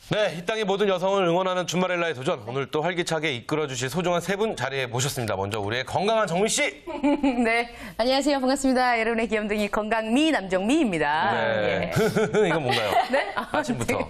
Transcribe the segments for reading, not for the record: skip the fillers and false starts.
네, 이 땅의 모든 여성을 응원하는 준마렐라의 도전. 오늘 또 활기차게 이끌어주실 소중한 세 분 자리에 모셨습니다. 먼저 우리의 건강한 정미 씨. 네, 안녕하세요. 반갑습니다. 여러분의 귀염둥이 건강미 남정미입니다. 네. 예. 이건 뭔가요? 네? 아침부터.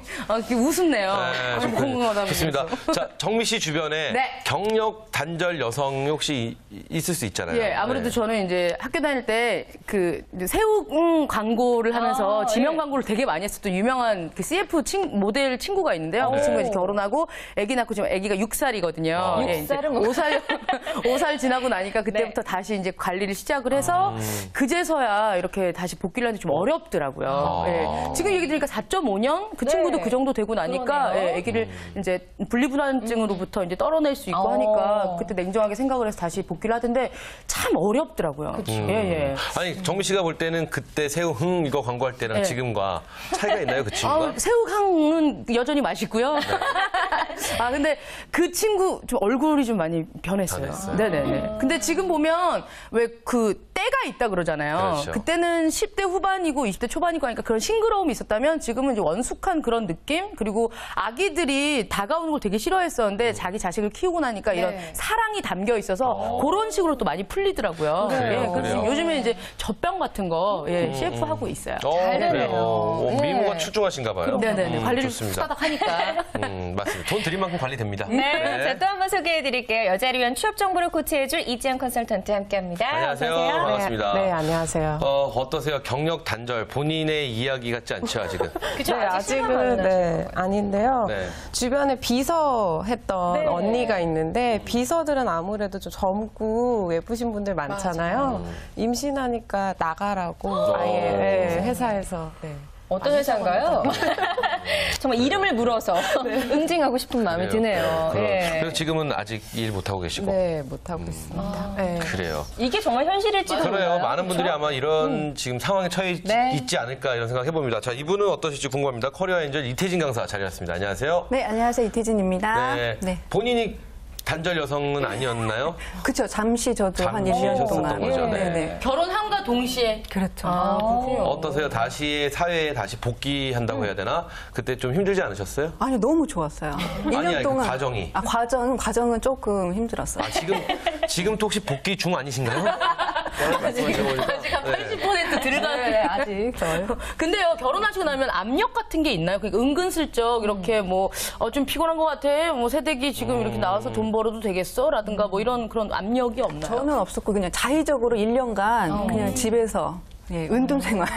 웃음네요. 네, 너무 궁금하다. 좋습니다. 자, 정미 씨 주변에 네. 경력 단절 여성이 혹시 있을 수 있잖아요. 예, 아무래도 네. 저는 이제 학교 다닐 때 그 새우 광고를 하면서 지명 광고를 되게 많이 했었던 유명한 그 CF 모델 친구가 있는데요. 그 친구가 이제 결혼하고 아기 낳고 지금 아기가 6살이거든요. 예, 6살은 뭐 5살 지나고 나니까 그때부터 다시 이제 관리를 시작을 해서 그제서야 이렇게 다시 복귀를 하는데 좀 어렵더라고요. 예. 지금 얘기 들으니까 4.5년 그 친구도 그 정도 되고 나니까 예, 아기를 이제 분리불안증으로부터 이제 떨어낼 수 있고 하니까 그때 냉정하게 생각을 해서 다시 복귀를 하던데 참 어렵더라고요. 예, 예. 아니, 정미 씨가 볼 때는 그때 새우 이거 광고할 때랑 네. 지금과 차이가 있나요, 그 친구가? 새우깡은 여전히 맛있고요. 아, 근데 그 친구 좀 얼굴이 좀 많이 변했어요. 네네네. 근데 지금 보면 왜 그 때가 있다 그러잖아요. 그렇죠. 그때는 10대 후반이고 20대 초반이고 하니까 그런 싱그러움이 있었다면 지금은 이제 원숙한 그런 느낌? 그리고 아기들이 다가오는 걸 되게 싫어했었는데 자기 자식을 키우고 나니까 이런 사랑이 담겨 있어서 그런 식으로 또 많이 풀리더라고요. 그래요, 예, 그래서 그래요. 요즘에 이제 젖병 같은 거 CF 하고 있어요. 잘 되네요. 네. 미모가 출중하신가 봐요. 네네네. 관리를 좋습니다. 후다닥 하니까. 맞습니다. 돈 들인 만큼 관리됩니다. 네, 자, 또 한 번 소개해드릴게요. 여자를 위한 취업 정보를 코치해줄 이지영 컨설턴트 함께합니다. 안녕하세요. 어서 오세요. 반갑습니다. 네, 안녕하세요. 어떠세요? 경력 단절 본인의 이야기 같지 않죠, 아직은? 그쵸, 네, 아직 실망 안 아직은 아닌데요. 네. 주변에 비서 했던 언니가 있는데 비서들은 아무래도 좀 젊고 예쁘신 분들 많잖아요. 임신하니까 나가라고 아예 회사에서. 네. 어떤 회사인가요? 정말 이름을 물어서 응징하고 싶은 마음이 드네요. 예. 그래서 지금은 아직 일 못하고 계시고. 네, 못하고 있습니다. 네. 그래요. 이게 정말 현실일지도 그래요. 몰라요. 많은 분들이 아마 이런 지금 상황에 처해 네. 있지 않을까 이런 생각 해봅니다. 자, 이분은 어떠실지 궁금합니다. 커리어 엔젤 이태진 강사 자리했습니다. 안녕하세요. 네, 안녕하세요. 이태진입니다. 네. 본인이 단절 여성은 아니었나요? 그쵸. 잠시 저도 한 잠시 1년 하셨었던 동안. 거죠. 네. 네. 결혼함과 동시에. 그렇죠. 어떠세요? 다시 사회에 다시 복귀한다고 해야 되나? 그때 좀 힘들지 않으셨어요? 아니, 너무 좋았어요. 1년 아니, 그 동안. 과정이. 아, 과정은 조금 힘들었어요. 지금도 혹시 복귀 중 아니신가요? 아직 한 80% 들어가는 네, 아직 저요. 근데요, 결혼하시고 나면 압력 같은 게 있나요? 그러니까 은근슬쩍 이렇게 좀 피곤한 것 같아. 새댁이 지금 이렇게 나와서 돈 벌어도 되겠어? 라든가 이런 그런 압력이 없나요? 저는 없었고, 그냥 자의적으로 1년간 그냥 집에서 운동 생활.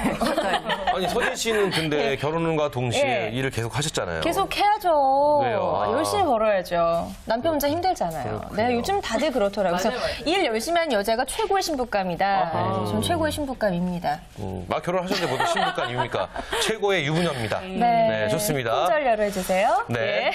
아니, 서진 씨는 근데 결혼과 동시에 일을 계속 하셨잖아요. 계속 해야죠. 왜요? 열심히 벌어야죠. 남편 혼자 힘들잖아요. 네, 요즘 다들 그렇더라고요. 그래서 일 열심히 하는 여자가 최고의 신부감이다. 전 최고의 신부감입니다. 결혼하셨는데 모두 신부감입니까? 최고의 유부녀입니다. 네, 좋습니다. 품절려로 해주세요. 네.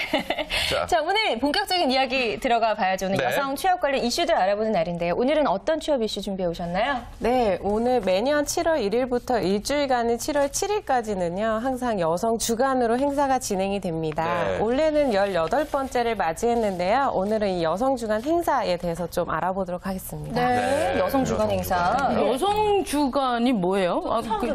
자. 자, 오늘 본격적인 이야기 들어가 봐야죠. 오늘 네. 여성 취업 관련 이슈들 알아보는 날인데요. 오늘은 어떤 취업 이슈 준비해 오셨나요? 네, 오늘 매년 7월 1일부터 일주일간은 7월 7일까지는요, 항상 여성 주간으로 행사가 진행이 됩니다. 네. 올해는 18번째를 맞이했는데요. 오늘은 이 여성 주간 행사에 대해서 좀 알아보도록 하겠습니다. 네, 여성 주간 행사. 여성 주간이 뭐예요?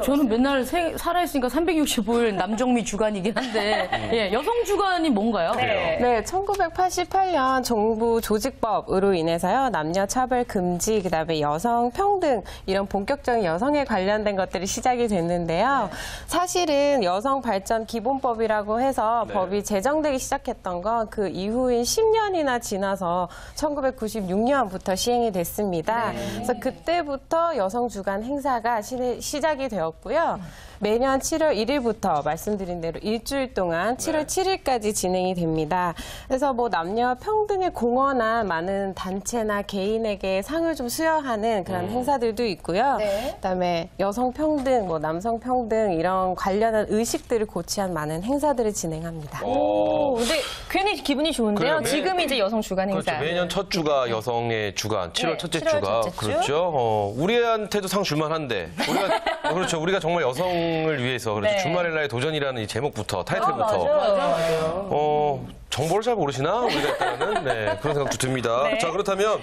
저는 맨날 살아있으니까 365일 남정미 주간이긴 한데, 예, 여성 주간이 뭔가요? 네, 1988년 정부 조직법으로 인해서요, 남녀 차별 금지, 그다음에 여성 평등, 이런 본격적인 여성에 관련된 것들이 시작이 됐는데요. 사실은 여성 발전 기본법이라고 해서 법이 제정되기 시작했던 건 그 이후인 10년이나 지나서 1996년부터 시행이 됐습니다. 그래서 그때부터 여성 주간 행사가 시작이 되었고요. 매년 7월 1일부터 말씀드린 대로 일주일 동안 7월 7일까지 진행이 됩니다. 그래서 남녀 평등에 공헌한 많은 단체나 개인에게 상을 좀 수여하는 그런 행사들도 있고요. 그다음에 여성 평등, 남성 평등 이런 관련한 의식들을 고취한 많은 행사들을 진행합니다. 근데 괜히 기분이 좋은데요. 그래요. 지금이 이제 여성 주간 행사. 그렇죠. 매년 첫 주가 여성의 주간, 7월 첫째 7월 주가. 첫째 주. 그렇죠. 우리한테도 상 줄만한데. 우리가 정말 여성을 위해서. 그렇죠. 준마렐라의 도전이라는 이 제목부터, 타이틀부터. 맞아요. 정보를 잘 모르시나? 우리가 일단은. 그런 생각도 듭니다. 네. 자, 그렇다면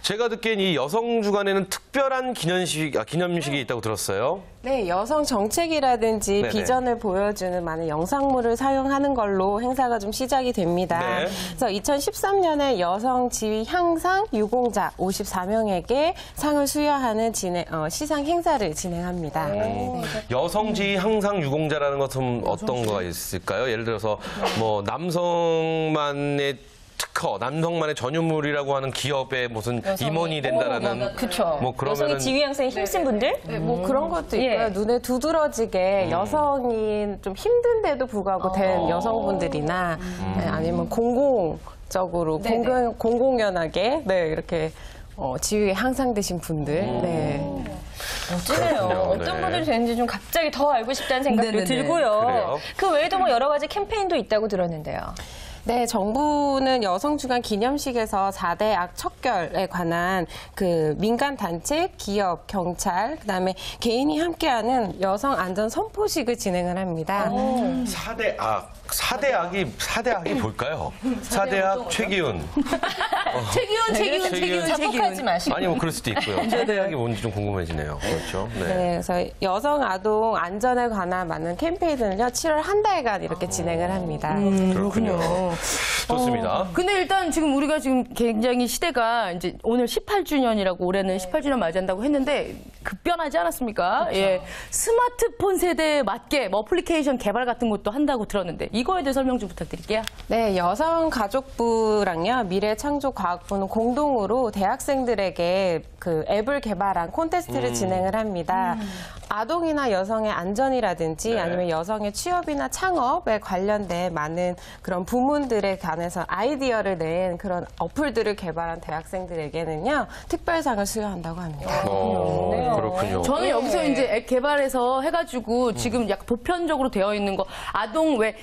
제가 듣기엔 이 여성 주간에는 특별한 기념식이 있다고 들었어요. 네, 여성 정책이라든지 네네. 비전을 보여주는 많은 영상물을 사용하는 걸로 행사가 좀 시작이 됩니다. 네. 그래서 2013년에 여성 지위 향상 유공자 54명에게 상을 수여하는 시상 행사를 진행합니다. 여성지위 항상 유공자라는 것은 어떤 거가 있을까요? 예를 들어서 뭐 남성만의 특허, 남성만의 전유물이라고 하는 기업의 무슨 임원이 된다라는 그렇죠. 뭐 그러면은 여성의 지위 향상에 힘쓴 분들? 뭐 그런 것도 있고요. 예. 눈에 두드러지게 여성이 좀 힘든데도 불구하고 된 여성분들이나 네, 아니면 공공적으로 공공연하게 네, 이렇게 지위에 향상되신 분들. 네. 멋지네요. 그렇군요. 어떤 네. 분들이 되는지 좀 갑자기 더 알고 싶다는 생각도 네네네. 들고요. 그래요? 그 외에도 뭐 여러 가지 캠페인도 있다고 들었는데요. 네, 정부는 여성주간 기념식에서 4대 악 척결에 관한 그 민간단체, 기업, 경찰, 그다음에 개인이 함께하는 여성 안전 선포식을 진행을 합니다. 4대 악이 뭘까요? 4대 악 최기훈. 최기훈. 자폭하지 마시고. 아니 뭐 그럴 수도 있고요. 4대 악이 뭔지 좀 궁금해지네요. 그렇죠. 네. 네, 그래서 여성 아동 안전에 관한 많은 캠페인을요, 7월 한 달간 이렇게 진행을 합니다. 그렇군요. 좋습니다. 근데 일단 지금 우리가 지금 굉장히 시대가 이제 오늘 18주년이라고 올해는 18주년 맞이한다고 했는데 급변하지 않았습니까? 예. 스마트폰 세대에 맞게 뭐 어플리케이션 개발 같은 것도 한다고 들었는데 이거에 대해 설명 좀 부탁드릴게요. 네, 여성가족부랑요, 미래창조과학부는 공동으로 대학생들에게 그 앱을 개발한 콘테스트를 진행을 합니다. 아동이나 여성의 안전이라든지 네. 아니면 여성의 취업이나 창업에 관련된 많은 그런 부문들에 관해서 아이디어를 낸 그런 어플들을 개발한 대학생들에게는요, 특별상을 수여한다고 합니다. 그렇군요. 저는 여기서 이제 앱 개발해서 해가지고 지금 약간 보편적으로 되어 있는 거 아동 왜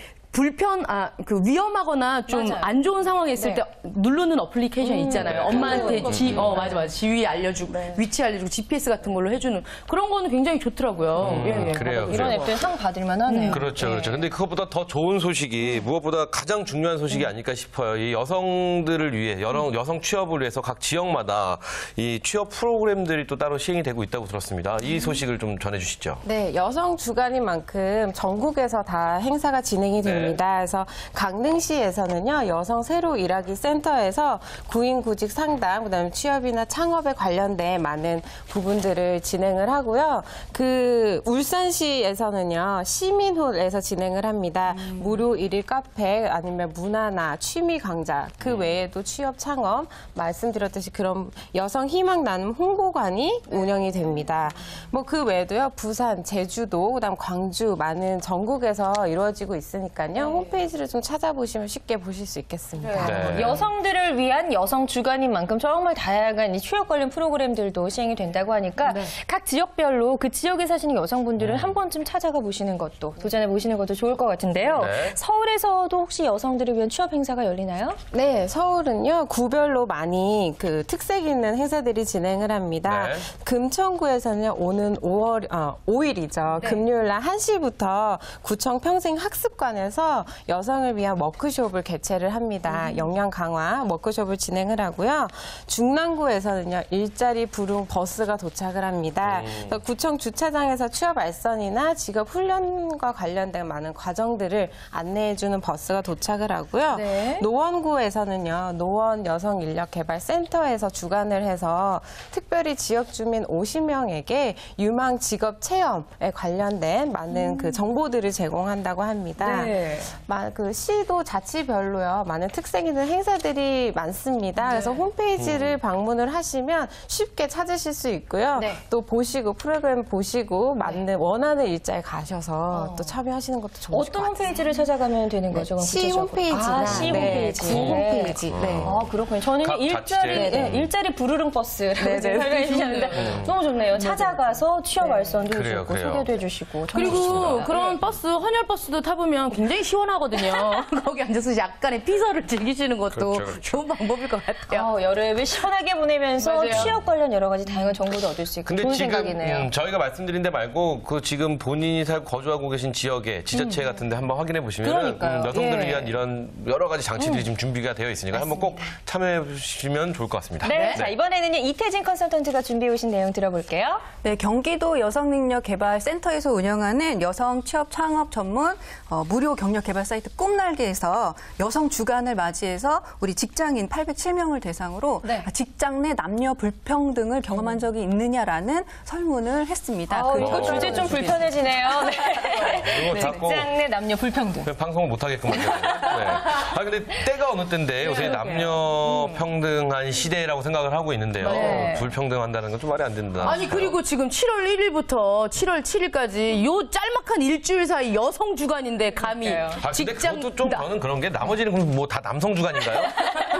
그 위험하거나 좀 안 좋은 상황에 있을 때 누르는 어플리케이션 있잖아요. 엄마한테 맞아. 지위 알려주고, 위치 알려주고, GPS 같은 걸로 해주는 그런 거는 굉장히 좋더라고요. 예. 그래요. 이런 앱들 상 받을만 하네요. 그렇죠. 근데 그것보다 더 좋은 소식이 무엇보다 가장 중요한 소식이 아닐까 싶어요. 이 여성들을 위해, 여성 취업을 위해서 각 지역마다 이 취업 프로그램들이 또 따로 시행이 되고 있다고 들었습니다. 이 소식을 좀 전해주시죠. 네, 여성 주간인 만큼 전국에서 다 행사가 진행이 됩니다. 그래서 강릉시에서는요, 여성 새로 일하기 센터에서 구인 구직 상담, 그다음에 취업이나 창업에 관련된 많은 부분들을 진행을 하고요. 그 울산시에서는요, 시민홀에서 진행을 합니다. 무료 일일 카페 아니면 문화나 취미 강좌, 그 외에도 취업 창업 말씀드렸듯이 그런 여성 희망 나눔 홍보관이 운영이 됩니다. 뭐 그 외에도요, 부산, 제주도, 그다음 광주 많은 전국에서 이루어지고 있으니까요. 홈페이지를 좀 찾아보시면 쉽게 보실 수 있겠습니다. 네. 여성들을 위한 여성 주간인 만큼 정말 다양한 이 취업 관련 프로그램들도 시행이 된다고 하니까 각 지역별로 그 지역에 사시는 여성분들을 한 번쯤 찾아가 보시는 것도 도전해 보시는 것도 좋을 것 같은데요. 네. 서울에서도 혹시 여성들을 위한 취업 행사가 열리나요? 네, 서울은요, 구별로 많이 그 특색 있는 행사들이 진행을 합니다. 네. 금천구에서는 오는 5일이죠. 금요일 날 1시부터 구청 평생학습관에서 여성을 위한 워크숍을 개최를 합니다. 역량 강화 워크숍을 진행을 하고요. 중랑구에서는요, 일자리 부릉 버스가 도착을 합니다. 그래서 구청 주차장에서 취업 알선이나 직업 훈련과 관련된 많은 과정들을 안내해주는 버스가 도착을 하고요. 네. 노원구에서는요, 노원 여성 인력 개발 센터에서 주관을 해서 특별히 지역 주민 50명에게 유망 직업 체험에 관련된 많은 그 정보들을 제공한다고 합니다. 네. 그 시도 자치별로요, 많은 특색 있는 행사들이 많습니다. 그래서 홈페이지를 방문을 하시면 쉽게 찾으실 수 있고요. 네. 또 보시고 프로그램 보시고 맞는 원하는 일자에 가셔서 또 참여하시는 것도 좋을 것 어떤 같아요. 홈페이지를 찾아가면 되는 거죠? 그럼 시 구체적으로? 홈페이지나 시 네, 홈페이지. 구 홈페이지. 네. 아, 그렇군요. 저는 각 일자리, 일자리 부르릉 버스라고 설명해 주셨는데 너무 좋네요. 찾아가서 취업 알선도 그래요, 해주고 그래요. 소개도 해주시고. 정말 그리고 좋습니다. 그런 버스, 헌혈 버스도 타보면 굉장히 굉장히 시원하거든요. 거기 앉아서 약간의 피서를 즐기시는 것도 그렇죠. 좋은 방법일 것 같아요. 여름을 시원하게 보내면서 맞아요. 취업 관련 여러 가지 다양한 정보도 얻을 수 있고 근데 좋은 지금 생각이네요. 저희가 말씀드린 데 말고 그 지금 본인이 거주하고 계신 지역에 지자체 같은 데 한번 확인해 보시면 그러니까요. 여성들을 예. 위한 이런 여러 가지 장치들이 지금 준비가 되어 있으니까 한번 꼭 참여해 보시면 좋을 것 같습니다. 네, 자 이번에는요 이태진 컨설턴트가 준비해 오신 내용 들어볼게요. 네, 경기도 여성능력개발센터에서 운영하는 여성 취업 창업 전문 무료 경력 개발 사이트 꿈날개에서 여성 주간을 맞이해서 우리 직장인 807명을 대상으로 네. 직장 내 남녀 불평등을 경험한 적이 있느냐라는 설문을 했습니다. 이거 주제 좀 불편해지네요. 네. 이거 자꾸 직장 내 남녀 불평등. 그냥 방송을 못 하게끔 만들어요. 네. 아 근데 때가 어느 때인데 요새 남녀 평등한 시대라고 생각을 하고 있는데요. 네. 불평등한다는 건 좀 말이 안 된다. 아니 그리고 지금 7월 1일부터 7월 7일까지 요 짤막한 일주일 사이 여성 주간인데 감히 아, 근데 그것도 좀 저는 그런 게 나머지는 뭐 다 남성 주간인가요?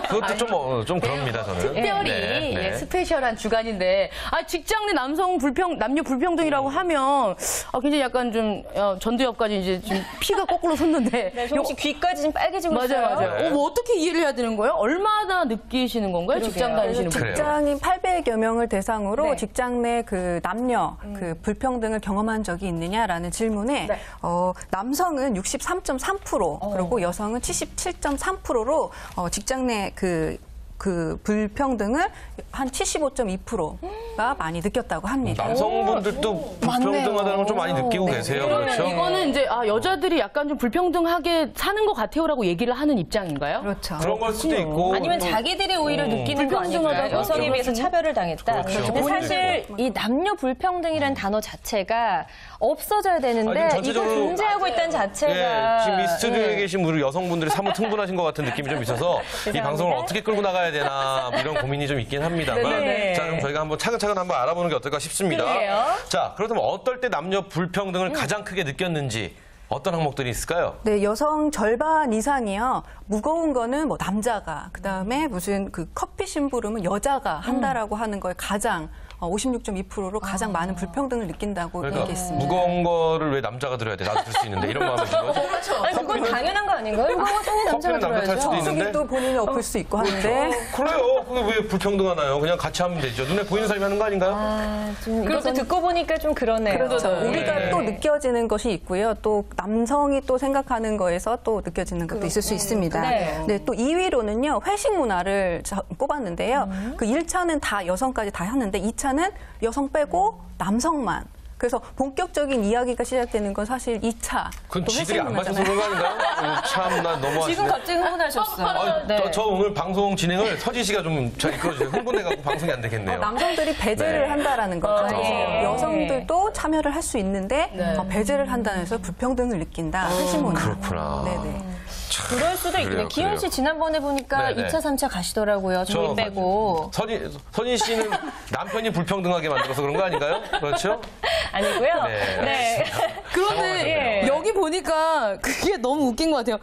그것도 좀 그럽니다, 저는. 특별히 네, 네. 예, 스페셜한 주간인데 직장 내 남녀 불평등이라고 하면 굉장히 약간 좀 전두엽까지 이제 좀 피가 거꾸로 솟는데 네, 조금씩 귀까지 좀 빨개지고 맞아요, 있어요. 맞아요. 네. 뭐 어떻게 이해를 해야 되는 거예요? 얼마나 느끼시는 건가요? 직장 다니시는 분? 그래요. 직장인 800여 명을 대상으로 네. 직장 내 그 남녀 그 불평등을 경험한 적이 있느냐라는 질문에 네. 남성은 63.3% 그리고 여성은 77.3%로 직장 내 그 불평등을 한 75.2%가 많이 느꼈다고 합니다. 남성분들도 불평등하다는 걸 좀 많이 느끼고 계세요. 그러면 그렇죠? 이거는 이제 여자들이 약간 좀 불평등하게 사는 것 같아요라고 얘기를 하는 입장인가요? 그렇죠. 그런 걸 수도 있고 아니면 자기들이 오히려 느끼는 거 아닐까요? 불평등하다고? 여성에 비해서 차별을 당했다. 그렇죠. 근데 사실 이 남녀 불평등이라는 단어 자체가 없어져야 되는데 아니, 좀 이걸 전체적으로- 존재하고 있다는 자체가 예, 지금 이 스튜디오에 예. 계신 우리 여성분들이 사뭇 흥분하신 것 같은 느낌이 좀 있어서 이 방송을 어떻게 끌고 나가야 되나 뭐 이런 고민이 좀 있긴 합니다만 네네. 자 그럼 저희가 한번 차근차근 한번 알아보는 게 어떨까 싶습니다. 그러게요. 자 그렇다면 어떨 때 남녀 불평등을 가장 크게 느꼈는지 어떤 항목들이 있을까요? 네, 여성 절반 이상이요. 무거운 거는 뭐 남자가, 그 다음에 무슨 그 커피 심부름은 여자가 한다라고 하는 거에 가장 56.2%로 가장 많은 불평등을 느낀다고 그러니까 얘기했습니다. 무거운 거를 왜 남자가 들어야 돼? 나도 들 수 있는데 이런 마음이 든 거죠? 아니 그건 당연한 거 아닌가요? 이거 당연히 남자가 커피는 남자 탈 수도 들어야죠. 있는데 속이 또 본인이 엎을 수 있고 하는데 그래요. 그게 왜 불평등하나요? 그냥 같이 하면 되죠. 눈에 보이는 사람이 하는 거 아닌가요? 좀 이것도 듣고 보니까 좀 그러네요. 그렇죠. 네. 우리가 또 느껴지는 것이 있고요. 또 남성이 또 생각하는 거에서 또 느껴지는 것도 있을 수 있습니다. 네. 네, 또 2위로는요. 회식 문화를 꼽았는데요. 그 1차는 다 여성까지 다 하는데 2차는 여성 빼고 남성만. 그래서 본격적인 이야기가 시작되는 건 사실 2차. 그건 또 지들이 안 맞춰서 문화잖아요. 그런 거 아닌가요? 참, 나 너무 지금 하시네. 갑자기 흥분하셨어요. 네. 저 오늘 방송 진행을 서지 씨가 좀 잘 이끌어주세요. 흥분해갖고 방송이 안 되겠네요. 남성들이 배제를 네. 한다라는 거죠. 그래서 예. 여성들도 참여를 할 수 있는데 배제를 한다는 해서 불평등을 느낀다. 회식 문화. 그렇구나. 네네. 그럴 수도 있겠네요. 그래요, 기현 씨 그래요. 지난번에 보니까 네네. 2차, 3차 가시더라고요. 저희 빼고. 서진 씨는 남편이 불평등하게 만들어서 그런 거 아닌가요? 그렇죠? 아니고요. 네. 그런데 예. 여기 보니까 그게 너무 웃긴 것 같아요.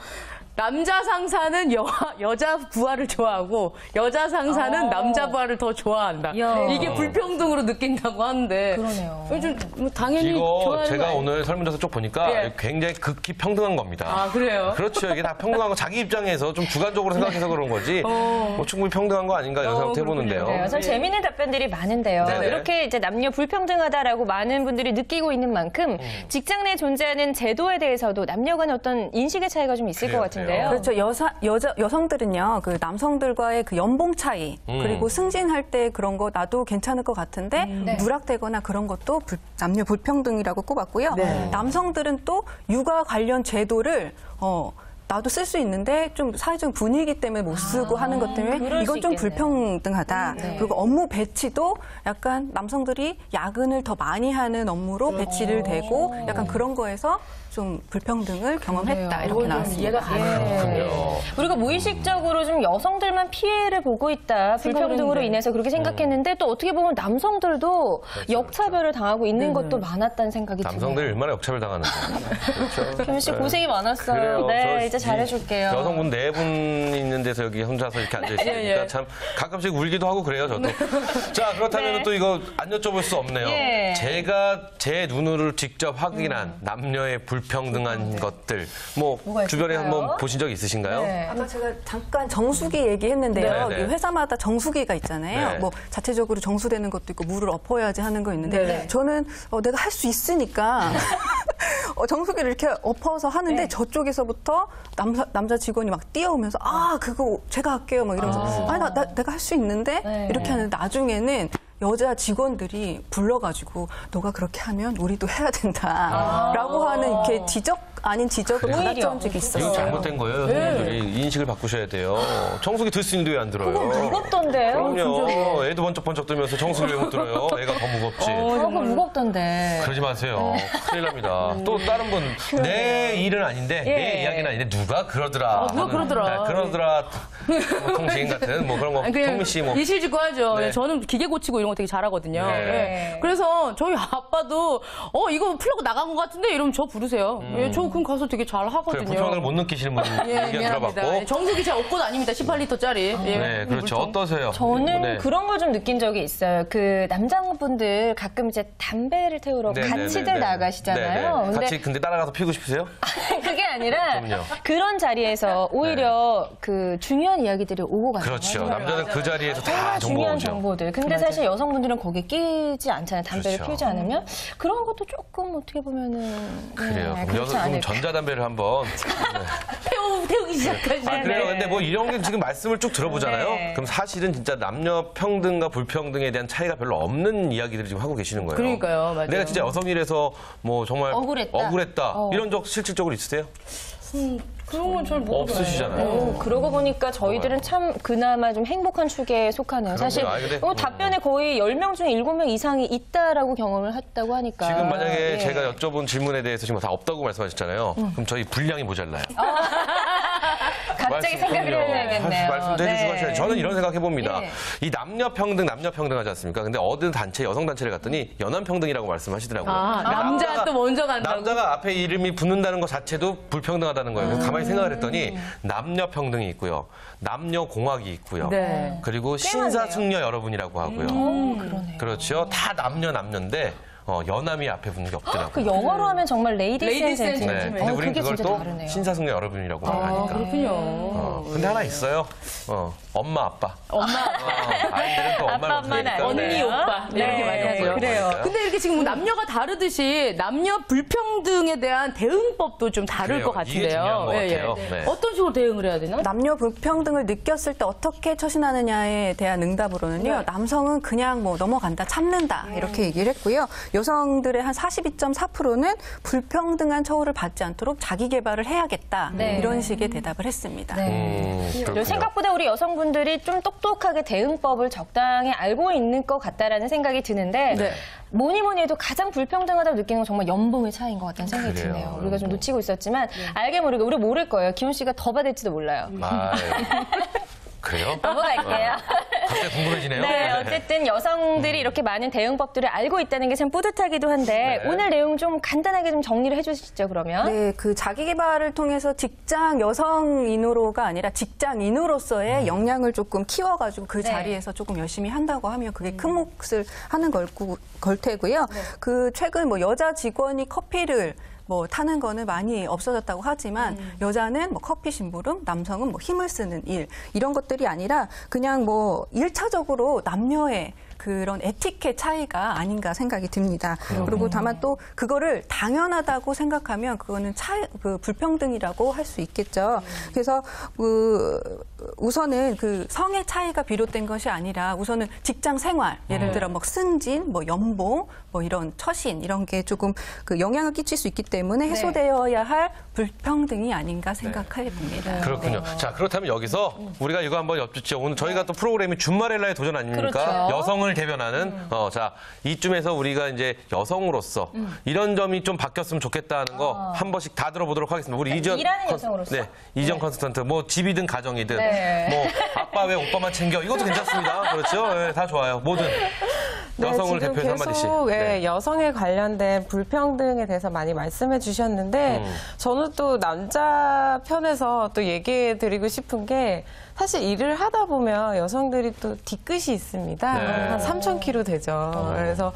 남자 상사는 여자 부하를 좋아하고 여자 상사는 남자 부하를 더 좋아한다. 야. 이게 불평등으로 느낀다고 하는데. 그러네요. 좀 뭐 당연히 이거 좋아하는 제가 거 아니에요? 오늘 설문조사 쪽 보니까 예. 굉장히 극히 평등한 겁니다. 아, 그래요? 그렇죠. 이게 다 평등한 거 자기 입장에서 좀 주관적으로 생각해서 그런 거지. 뭐 충분히 평등한 거 아닌가 이런 생각도 해보는데요. 네, 참 재미있는 답변들이 많은데요. 네네. 이렇게 이제 남녀 불평등하다라고 많은 분들이 느끼고 있는 만큼 직장 내에 존재하는 제도에 대해서도 남녀 간의 어떤 인식의 차이가 좀 있을 그래요, 것 같은데요. 그렇죠. 여성들은요, 그 남성들과의 그 연봉 차이, 그리고 승진할 때 그런 거 나도 괜찮을 것 같은데, 누락되거나 그런 것도 남녀 불평등이라고 꼽았고요. 남성들은 또 육아 관련 제도를, 나도 쓸 수 있는데 좀 사회적 분위기 때문에 못 쓰고 하는 것 그럴 때문에 수 이건 좀 있겠네요. 불평등하다. 그리고 업무 배치도 약간 남성들이 야근을 더 많이 하는 업무로 배치를 되고 약간 그런 거에서 좀 불평등을 경험했다. 이렇게 나왔습니다. 이해가 가네요. 우리가 무의식적으로 좀 여성들만 피해를 보고 있다. 불평등으로 인해서 그렇게 생각했는데 또 어떻게 보면 남성들도 역차별을 당하고 있는 것도 많았다는 생각이 드네요. 남성들이 얼마나 역차별 당하는지. 그렇죠. 김 씨 고생이 많았어요. 그래요. 네, 저 이제 잘해줄게요. 여성분 4분 있는 데서 여기 혼자서 이렇게 앉아있으니까 예. 참 가끔씩 울기도 하고 그래요, 저도. 자, 그렇다면 네. 또 이거 안 여쭤볼 수 없네요. 예. 제가 제 눈으로 직접 확인한 남녀의 불평등한 것들, 뭐 뭐가 주변에 있을까요? 한번 보신 적 있으신가요? 네. 아까 제가 잠깐 정수기 얘기했는데요. 네, 네. 이 회사마다 정수기가 있잖아요. 네. 뭐 자체적으로 정수되는 것도 있고 물을 엎어야지 하는 거 있는데 네. 저는 내가 할 수 있으니까 정수기를 이렇게 엎어서 하는데 네. 저쪽에서부터 남자 직원이 막 뛰어오면서 그거 제가 할게요 막 이러면서 내가 할 수 있는데 네. 이렇게 하는데 나중에는 여자 직원들이 불러가지고 너가 그렇게 하면 우리도 해야 된다라고 하는 이렇게 지적 아닌 지적을 받았던 적이 있어요. 이거 잘못된 거예요. 선생님들이 인식을 바꾸셔야 돼요. 청소기 들 수 있는데 왜 안 들어요? 무겁던데요? 그럼요. 애도 번쩍번쩍 들면서 청소기를 왜 못 들어요? 애가 더 무겁지. 그거 무겁던데. 그러지 마세요. 큰일 납니다. 또 다른 분, 내 일은 아닌데, 내 이야기는 아닌데, 누가 그러더라. 누가 그러더라. 그러더라. 뭐 통신 같은, 뭐 그런 거, 성민 씨 뭐. 일실직고 하죠. 네. 저는 기계 고치고 이런 거 되게 잘하거든요. 네. 예. 그래서 저희 아빠도 이거 플러그 나간 것 같은데 이러면 저 부르세요. 예, 저 그럼 가서 되게 잘 그래, 하거든요. 불평을 못 느끼시는 분 의견 미안합니다. 들어봤고. 정수기 잘 없고 다닙니다. 18리터짜리. 네, 그렇죠. 어떠세요? 저는 네. 그런 걸 좀 느낀 적이 있어요. 그 남자분들 가끔 이제 담배를 태우러 네, 네, 같이들 네, 네. 나가시잖아요. 네, 네. 같이 근데 따라가서 피우고 싶으세요? 그게 아니라 그럼요. 그런 자리에서 오히려 그 중요한 이야기들이 오고 가요. 그렇죠. 남자는 그 자리에서 다 정말 정보가 중요한 오죠. 정보들. 근데 사실 여성분들은 거기에 끼지 않잖아요. 담배를 그렇죠. 피우지 않으면. 그런 것도 조금 어떻게 보면은. 그래요. 네, 그럼 그렇지 않을까. 전자담배를 한번. 태우기 시작하시네. 그래요. 근데 뭐 이런 게 지금 말씀을 쭉 들어보잖아요. 네. 그럼 사실은 진짜 남녀 평등과 불평등에 대한 차이가 별로 없는 이야기들을 지금 하고 계시는 거예요. 그러니까요. 맞아요. 내가 진짜 여성일에서 뭐 정말 억울했다. 이런 적 실질적으로 있으세요? 그런 건 잘 모르겠어요. 없으시잖아요. 그러고 보니까 저희들은 참 그나마 좀 행복한 축에 속하네요. 사실 아니, 근데 답변에 거의 10명 중에 7명 이상이 있다라고 경험을 했다고 하니까. 지금 만약에 예. 제가 여쭤본 질문에 대해서 지금 다 없다고 말씀하셨잖아요. 그럼 저희 분량이 모자라요. 갑자기 생각을 해야겠네요. 말씀도 해주시고 하셔야죠. 저는 이런 생각 해봅니다. 예. 이 남녀 평등 하지 않습니까? 근데 어느 단체, 여성 단체를 갔더니 연한 평등이라고 말씀하시더라고요. 남자 또 먼저 간다고. 남자가 앞에 이름이 붙는다는 것 자체도 불평등하다는 거예요. 그래서 가만히 생각을 했더니 남녀 평등이 있고요. 남녀 공학이 있고요. 네. 그리고 신사숙녀 여러분이라고 하고요. 그러네요. 그렇죠. 다 남녀인데 연함이 앞에 붙는 게 없더라고요. 그 영어로 하면 정말 레이디스 앤 레이디스 앤 젠틀맨. 네. 근데 우리는 그게 그걸 진짜 또 다르네요. 신사숙녀 여러분이라고 말하니까. 그렇군요. 근데 하나 있어요. 엄마, 아빠. 아이들은 또 엄마를 엄마는 부르니까. 언니, 네. 오빠 이렇게 많이 하죠. 그래요. 근데 이렇게 지금 남녀가 다르듯이 남녀 불평등에 대한 대응법도 좀 다를 그래요. 것 이게 중요한 같은데요. 것 예, 같아요. 예. 네. 어떤 식으로 대응을 해야 되나? 남녀 불평등을 느꼈을 때 어떻게 처신하느냐에 대한 응답으로는요. 남성은 그냥 뭐 넘어간다, 참는다 이렇게 얘기를 했고요. 여성들의 한 42.4%는 불평등한 처우를 받지 않도록 자기 개발을 해야겠다 네. 이런 식의 대답을 했습니다. 그리고 그렇군요. 생각보다 우리 여성분들이 좀 똑똑하게 대응법을 적당히 알고 있는 것 같다라는 생각이 드는데 네. 뭐니 해도 가장 불평등하다고 느끼는 건 정말 연봉의 차이인 것 같다는 생각이 그래요. 드네요. 우리가 좀 놓치고 있었지만 알게 모르게 우리 모를 거예요. 기훈 씨가 더 받을지도 몰라요. 아유. 그래요? 넘어갈게요. 갑자기 궁금해지네요. 네, 어쨌든 여성들이 이렇게 많은 대응법들을 알고 있다는 게 참 뿌듯하기도 한데 네. 오늘 내용 좀 간단하게 좀 정리를 해주시죠, 그러면. 네, 그 자기 개발을 통해서 직장 여성인으로가 아니라 직장인으로서의 역량을 조금 키워가지고 그 네. 자리에서 조금 열심히 한다고 하면 그게 큰 몫을 하는 걸 테고요. 그 최근 뭐 여자 직원이 커피를 뭐 타는 거는 많이 없어졌다고 하지만 여자는 뭐 커피 심부름, 남성은 뭐 힘을 쓰는 일 이런 것들이 아니라 그냥 뭐 1차적으로 남녀의 그런 에티켓 차이가 아닌가 생각이 듭니다. 그리고 다만 또 그거를 당연하다고 생각하면 그거는 그 불평등이라고 할 수 있겠죠. 그래서 우선은 그 성의 차이가 비롯된 것이 아니라 우선은 직장 생활, 예를 들어 뭐 승진, 뭐 연봉, 뭐 이런 처신 이런 게 조금 그 영향을 끼칠 수 있기 때문에 해소되어야 할 불평등이 아닌가 생각해 봅니다. 그렇군요. 자, 그렇다면 여기서 우리가 이거 한번 엿듣죠. 오늘 저희가 또 프로그램이 준마렐라의 도전 아닙니까? 그렇죠. 여성을 대변하는. 자, 이쯤에서 우리가 이제 여성으로서 이런 점이 좀 바뀌었으면 좋겠다는 거 한 번씩 다 들어보도록 하겠습니다. 우리 이전 일하는 여성으로서. 네, 이전 컨스턴트 뭐 집이든 가정이든 네. 뭐 아빠 왜 오빠만 챙겨 이것도 괜찮습니다. 그렇죠? 네, 다 좋아요. 뭐든. 여성을 지금 대표해서 한마디씩. 계속 네. 여성에 관련된 불평등에 대해서 많이 말씀해 주셨는데 저는 또 남자 편에서 또 얘기해 드리고 싶은 게 사실 일을 하다 보면 여성들이 또 뒤끝이 있습니다. 네. 한 3,000kg 되죠. 그래서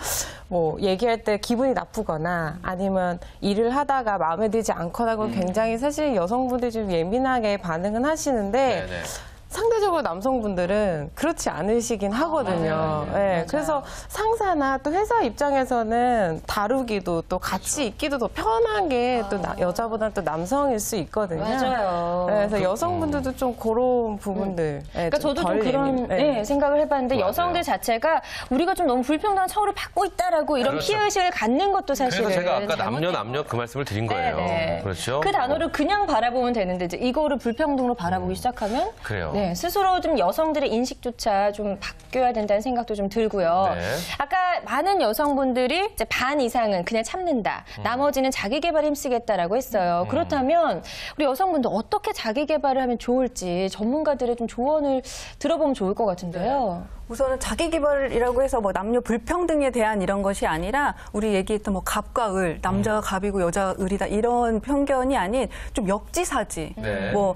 뭐 얘기할 때 기분이 나쁘거나 아니면 일을 하다가 마음에 들지 않거나 하고 굉장히 사실 여성분들이 좀 예민하게 반응은 하시는데 네네. 상대적으로 남성분들은 그렇지 않으시긴 하거든요. 네, 그래서 상사나 또 회사 입장에서는 다루기도 또 같이 있기도 더 편한 게 또 여자보다는 또 남성일 수 있거든요. 맞아요. 네, 그래서 여성분들도 좀 그런 부분들. 그러니까 저도 좀 그런 생각을 해봤는데 맞아요. 여성들 자체가 우리가 좀 너무 불평등한 처우를 받고 있다라고 이런 그렇죠. 피해의식을 갖는 것도 사실은 그래서 제가 아까 잘못된 남녀 그 말씀을 드린 거예요. 네네. 그렇죠? 그 단어를 그냥 바라보면 되는데 이제 이거를 불평등으로 바라보기 시작하면 그래요. 네, 스스로 좀 여성들의 인식조차 좀 바뀌어야 된다는 생각도 좀 들고요. 네. 아까 많은 여성분들이 이제 반 이상은 그냥 참는다. 나머지는 자기 개발에 힘쓰겠다라고 했어요. 그렇다면 우리 여성분들 어떻게 자기 개발을 하면 좋을지 전문가들의 좀 조언을 들어보면 좋을 것 같은데요. 우선은 자기 개발이라고 해서 뭐 남녀 불평등에 대한 이런 것이 아니라 우리 얘기했던 뭐 갑과 을, 남자가 갑이고 여자가 을이다 이런 편견이 아닌 좀 역지사지. 네. 뭐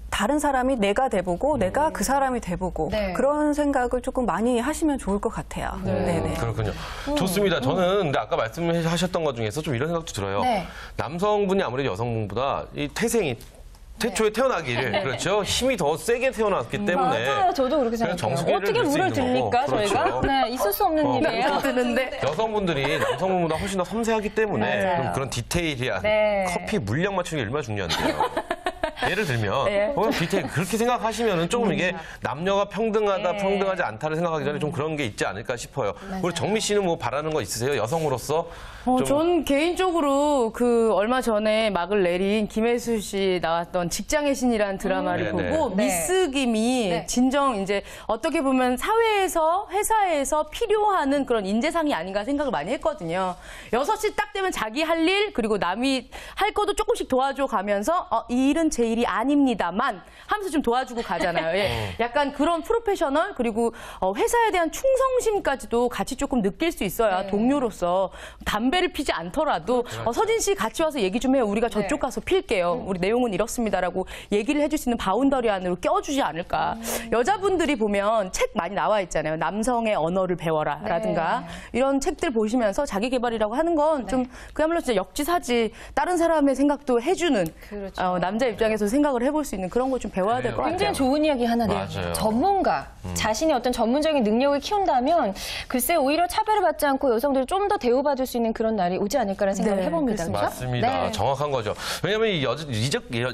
다른 사람이 내가 돼보고 내가 그 사람이 돼보고 네. 그런 생각을 조금 많이 하시면 좋을 것 같아요. 네네. 그렇군요. 좋습니다. 저는 근데 아까 말씀하셨던 것 중에서 좀 이런 생각도 들어요. 네. 남성분이 아무래도 여성분보다 이 태생이 태초에 태어나기를 그렇죠. 힘이 더 세게 태어났기 때문에 맞아요. 저도 그렇게 그래서 생각해요. 정수기를 어떻게 넣을 수 물을 있는 거고. 들릴까 저희가? 그렇죠. 네, 있을 수 없는 일이에요. 드는데 여성분들이 남성분보다 훨씬 더 섬세하기 때문에 맞아요. 그럼 그런 디테일이야. 네. 커피 물량 맞추는 게 얼마나 중요한데요. 예를 들면 네. 디테일 그렇게 생각하시면은 조금 이게 남녀가 평등하다 네. 평등하지 않다를 생각하기 전에 좀 그런 게 있지 않을까 싶어요. 우리 정미 씨는 뭐 바라는 거 있으세요? 여성으로서 좀 전 개인적으로 그 얼마 전에 막을 내린 김혜수 씨 나왔던 직장의 신이라는 드라마를 네네. 보고 네. 미스 김이 네. 진정 이제 어떻게 보면 사회에서 회사에서 필요하는 그런 인재상이 아닌가 생각을 많이 했거든요. 6시 딱 되면 자기 할 일 그리고 남이 할 것도 조금씩 도와줘 가면서 이 일은 제 일이 아닙니다만 하면서 좀 도와주고 가잖아요. 예. 약간 그런 프로페셔널 그리고 회사에 대한 충성심까지도 같이 조금 느낄 수 있어야 동료로서 담배를 피지 않더라도 서진 씨 같이 와서 얘기 좀 해요. 우리가 저쪽 가서 필게요. 우리 내용은 이렇습니다라고 얘기를 해줄 수 있는 바운더리 안으로 껴주지 않을까. 여자분들이 보면 책 많이 나와 있잖아요. 남성의 언어를 배워라라든가 이런 책들 보시면서 자기 개발이라고 하는 건 좀 그야말로 진짜 역지사지 다른 사람의 생각도 해주는 남자 입장에서 생각을 해볼 수 있는 그런 걸 좀 배워야 될 것 같아요. 굉장히 좋은 이야기 하나네요. 맞아요. 전문가, 자신의 어떤 전문적인 능력을 키운다면 글쎄 오히려 차별을 받지 않고 여성들이 좀 더 대우받을 수 있는 그런 날이 오지 않을까라는 생각을 해봅니다. 그렇죠? 맞습니다. 네. 정확한 거죠. 왜냐하면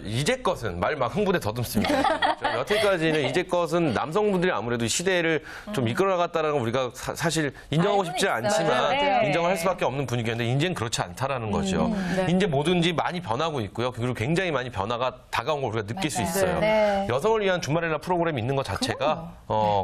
이제껏은 말 막 흥분에 더듬습니다. 그렇죠? 여태까지는 이제껏은 남성분들이 아무래도 시대를 좀 이끌어나갔다는 건 우리가 사실 인정하고 싶지 알고는 않지만 있어요. 네. 인정할 수밖에 없는 분위기인데 이제는 그렇지 않다라는 거죠. 이제 뭐든지 많이 변하고 있고요. 그리고 굉장히 많이 변화가 다가온 걸 우리가 느낄 수 있어요. 네. 여성을 위한 주말이나 프로그램이 있는 것 자체가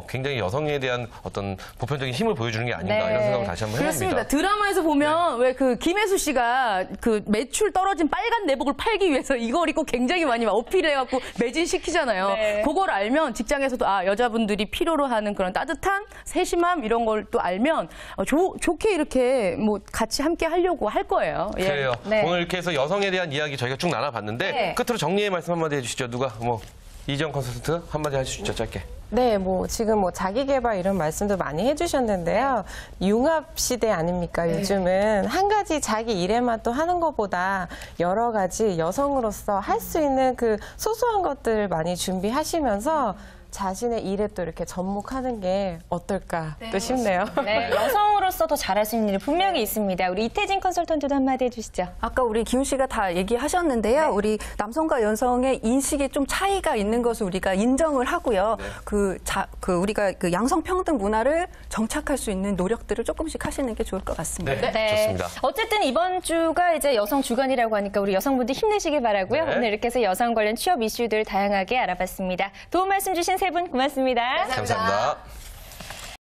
굉장히 여성에 대한 어떤 보편적인 힘을 보여주는 게 아닌가 네. 이런 생각을 다시 한번 해봅니다. 그렇습니다. 드라마에서 보면 왜 그 김혜수 씨가 그 매출 떨어진 빨간 내복을 팔기 위해서 이걸 입고 굉장히 많이 어필해갖고 매진시키잖아요. 네. 그걸 알면 직장에서도 여자분들이 필요로 하는 그런 따뜻한 세심함 이런 걸 또 알면 좋게 이렇게 뭐 같이 함께 하려고 할 거예요. 예. 그래요. 네. 오늘 이렇게 해서 여성에 대한 이야기 저희가 쭉 나눠봤는데 네. 끝으로 정리의 말씀 한마디 해주시죠. 누가 이지영 컨설턴트 한마디 해주시죠. 짧게. 네, 지금 자기 개발 이런 말씀도 많이 해주셨는데요. 융합 시대 아닙니까? 요즘은 한 가지 자기 일에만 또 하는 것보다 여러 가지 여성으로서 할 수 있는 그 소소한 것들을 많이 준비하시면서 자신의 일에 또 이렇게 접목하는 게 어떨까 또 싶네요. 네, 여성으로서 더 잘할 수 있는 일이 분명히 있습니다. 우리 이태진 컨설턴트도 한마디 해주시죠. 아까 우리 기훈 씨가 다 얘기하셨는데요. 우리 남성과 여성의 인식에 좀 차이가 있는 것을 우리가 인정을 하고요. 우리가 그 양성평등 문화를 정착할 수 있는 노력들을 조금씩 하시는 게 좋을 것 같습니다. 네. 좋습니다. 어쨌든 이번 주가 이제 여성 주간이라고 하니까 우리 여성분들 힘내시길 바라고요. 네. 오늘 이렇게 해서 여성 관련 취업 이슈들 다양하게 알아봤습니다. 도움 말씀 주신 세 분 고맙습니다. 감사합니다.